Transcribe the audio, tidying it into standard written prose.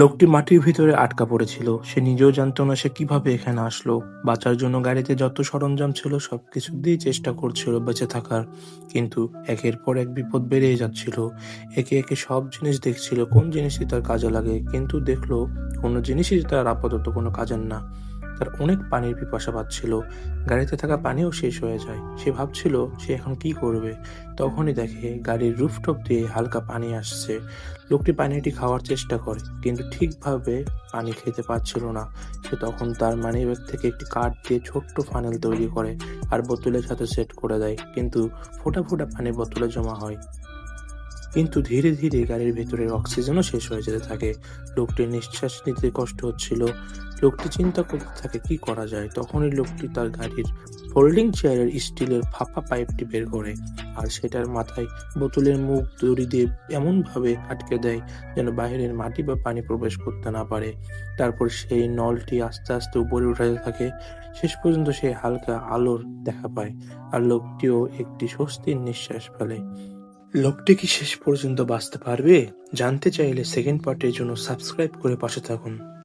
লোকটি মাটির ভিতরে আটকা পড়েছিল। সে নিজেও জানত না সে কিভাবে এখানে আসলো। বাঁচার জন্য গাড়িতে যত সরঞ্জাম ছিল সবকিছু দিয়েই চেষ্টা করছিল বেঁচে থাকার। কিন্তু একের পর এক বিপদ বেড়েই যাচ্ছিল। একে একে সব জিনিস দেখছিল কোন জিনিসই তার কাজে লাগে, কিন্তু দেখলো কোনো জিনিসই তার আপাতত কোনো কাজের না। তার অনেক পানির পিপাসা পাচ্ছিল। গাড়িতে থাকা পানিও শেষ হয়ে যায়। সে ভাবছিল সে এখন কি করবে। তখনই দেখে গাড়ির রুফটপ দিয়ে হালকা পানি আসছে। লোকটি পানিটি খাওয়ার চেষ্টা করে, কিন্তু ঠিকভাবে পানি খেতে পারছিল না। সে তখন তার মানিব্যাগ থেকে একটি কাঠ দিয়ে ছোট্ট ফানেল তৈরি করে আর বোতলের সাথে সেট করে দেয়, কিন্তু ফোঁটা ফোঁটা পানি বোতলে জমা হয়। কিন্তু ধীরে ধীরে গাড়ির ভেতরের অক্সিজেনও শেষ হয়ে যেতে থাকে। লোকটির নিঃশ্বাস নিতে কষ্ট হচ্ছিল। লোকটি চিন্তা করতে থাকে কি করা যায়। তখনই লোকটি তার গাড়ির ফোল্ডিং চেয়ারের স্টিলের ফাঁপা পাইপটি বের করে আর সেটার মাথায় বোতলের মুখ দড়ি দিয়ে এমনভাবে আটকে দেয় যেন বাইরের মাটি বা পানি প্রবেশ করতে না পারে। তারপর সেই নলটি আস্তে আস্তে উপরে উঠাতে থাকে। শেষ পর্যন্ত সে হালকা আলোর দেখা পায় আর লোকটিও একটি স্বস্তির নিঃশ্বাস ফেলে। লোকটি কি শেষ পর্যন্ত বাঁচতে পারবে? জানতে চাইলে সেকেন্ড পার্টের জন্য সাবস্ক্রাইব করে পাশে থাকুন।